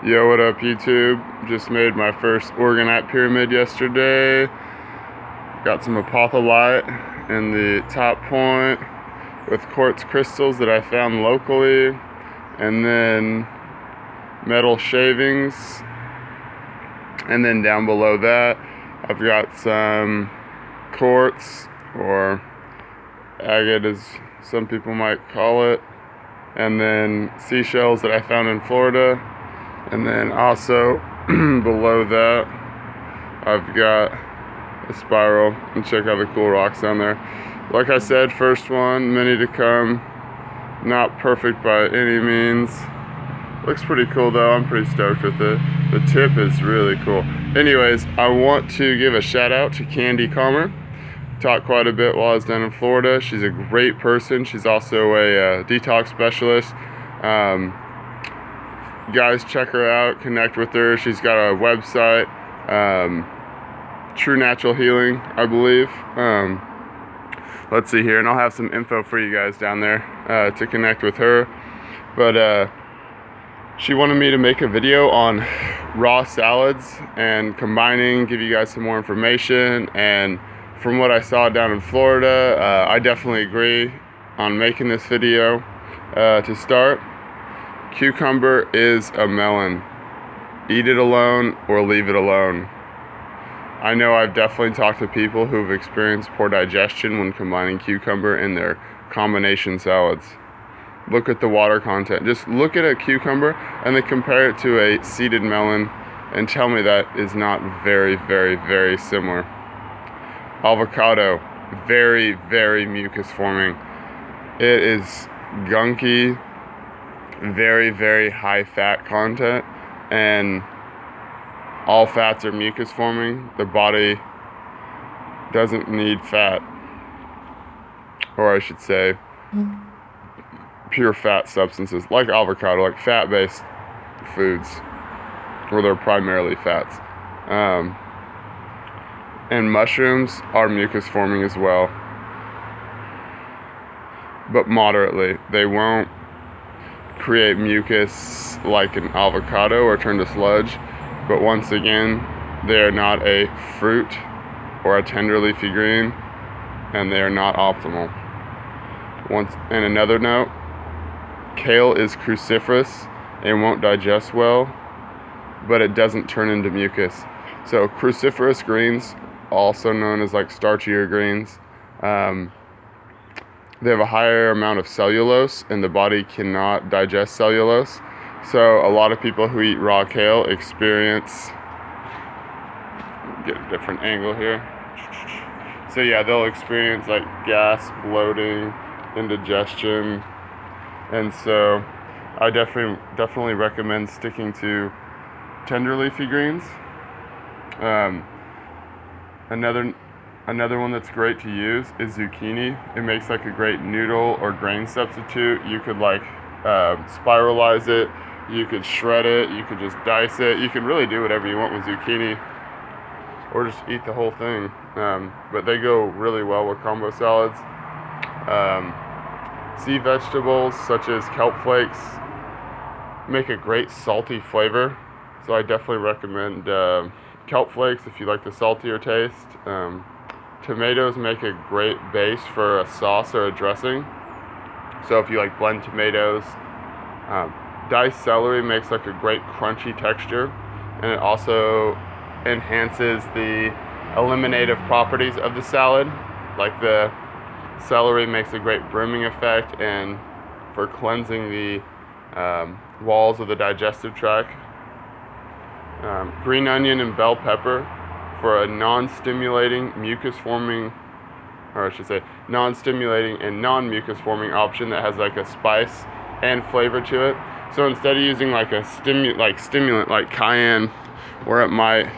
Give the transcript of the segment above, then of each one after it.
Yo, what up YouTube? Just made my first orgonite pyramid yesterday. Got some apotholite in the top point with quartz crystals that I found locally, and then metal shavings, and then down below that I've got some quartz, or agate as some people might call it, and then seashells that I found in Florida. And then also below that I've got a spiral, and check out the cool rocks down there. Like I said, first one, many to come. Not perfect by any means. Looks pretty cool though, I'm pretty stoked with it. The tip is really cool. Anyways, I want to give a shout out to Candy Calmer. Talked quite a bit while I was down in Florida. She's a great person. She's also a detox specialist. Guys, check her out, connect with her. She's got a website, True Natural Healing, I believe. Let's see here, and I'll have some info for you guys down there to connect with her. But she wanted me to make a video on raw salads and combining, give you guys some more information. And from what I saw down in Florida, I definitely agree on making this video. To start, cucumber is a melon. Eat it alone or leave it alone. I know I've definitely talked to people who've experienced poor digestion when combining cucumber in their combination salads. Look at the water content. Just look at a cucumber and then compare it to a seeded melon and tell me that is not very, very, very similar. Avocado, very, very mucus forming. It is gunky, very, very high fat content, and all fats are mucus forming. The body doesn't need fat, or I should say pure fat substances like avocado, like fat based foods where they're primarily fats. And mushrooms are mucus forming as well, but moderately. They won't create mucus like an avocado or turn to sludge, but once again, they are not a fruit or a tender leafy green, and they are not optimal. And another note, kale is cruciferous and won't digest well, but it doesn't turn into mucus. So cruciferous greens, also known as like starchier greens, they have a higher amount of cellulose, and the body cannot digest cellulose. So a lot of people who eat raw kale experience, get a different angle here. So yeah, they'll experience like gas, bloating, indigestion. And so I definitely recommend sticking to tender leafy greens. Another one that's great to use is zucchini. It makes like a great noodle or grain substitute. You could like spiralize it, you could shred it, you could just dice it. You can really do whatever you want with zucchini, or just eat the whole thing. But they go really well with combo salads. Sea vegetables such as kelp flakes make a great salty flavor, so I definitely recommend kelp flakes if you like the saltier taste. Tomatoes make a great base for a sauce or a dressing, so if you like blend tomatoes. Diced celery makes like a great crunchy texture, and it also enhances the eliminative properties of the salad. Like the celery makes a great brimming effect and for cleansing the walls of the digestive tract. Green onion and bell pepper for a non-stimulating mucus forming, or I should say non-stimulating and non-mucus forming option that has like a spice and flavor to it. So instead of using like a stimulant like cayenne, where it might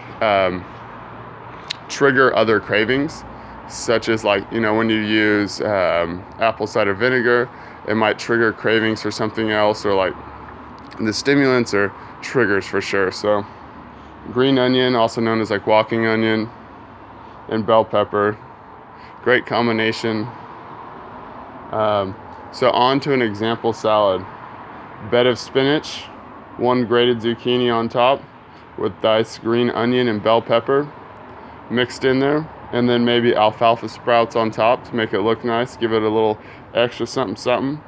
trigger other cravings, such as like, you know, when you use apple cider vinegar, it might trigger cravings for something else, or like the stimulants are triggers for sure. So green onion, also known as like walking onion, and bell pepper, great combination. So on to an example salad. Bed of spinach, 1 grated zucchini on top with diced green onion and bell pepper mixed in there, and then maybe alfalfa sprouts on top to make it look nice, give it a little extra something something.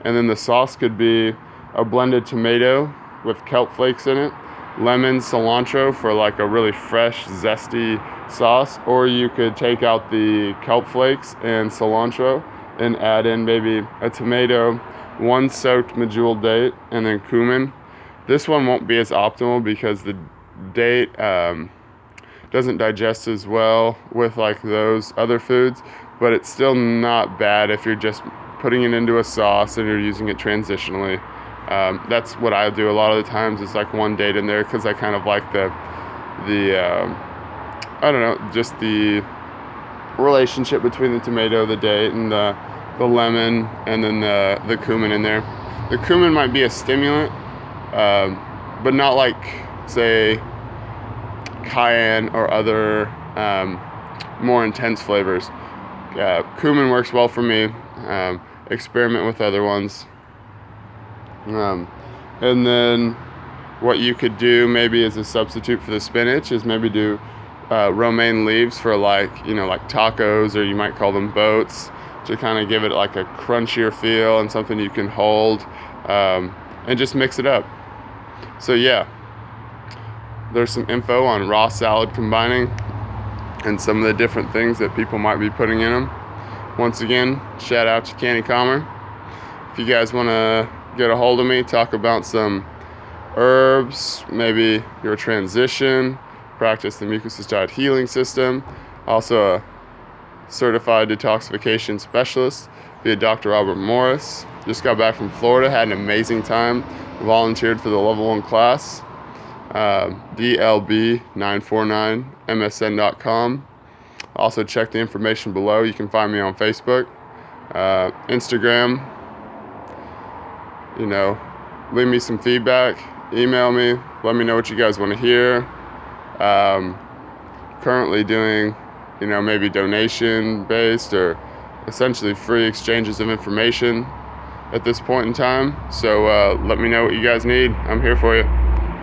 And then the sauce could be a blended tomato with kelp flakes in it, lemon, cilantro for like a really fresh, zesty sauce, or you could take out the kelp flakes and cilantro and add in maybe a tomato, 1 soaked medjool date, and then cumin. This one won't be as optimal because the date doesn't digest as well with like those other foods, but it's still not bad if you're just putting it into a sauce and you're using it transitionally. That's what I do a lot of the times, is like 1 date in there, because I kind of like the I don't know, just the relationship between the tomato, the date, and the lemon, and then the cumin in there. The cumin might be a stimulant, but not like, say, cayenne or other more intense flavors. Cumin works well for me. Experiment with other ones. And then what you could do maybe as a substitute for the spinach is maybe do romaine leaves for like tacos, or you might call them boats, to kind of give it like a crunchier feel and something you can hold, and just mix it up. So yeah, there's some info on raw salad combining and some of the different things that people might be putting in them. Once again, shout out to Canny Calmer. If you guys want to get a hold of me, talk about some herbs, maybe your transition, practice the Mucusless Diet Healing System, also a certified detoxification specialist via Dr. Robert Morse. Just got back from Florida, had an amazing time, volunteered for the level 1 class, dlb949msn.com. Also check the information below. You can find me on Facebook, Instagram. Leave me some feedback, email me, let me know what you guys want to hear. Currently doing, maybe donation based or essentially free exchanges of information at this point in time. So let me know what you guys need. I'm here for you.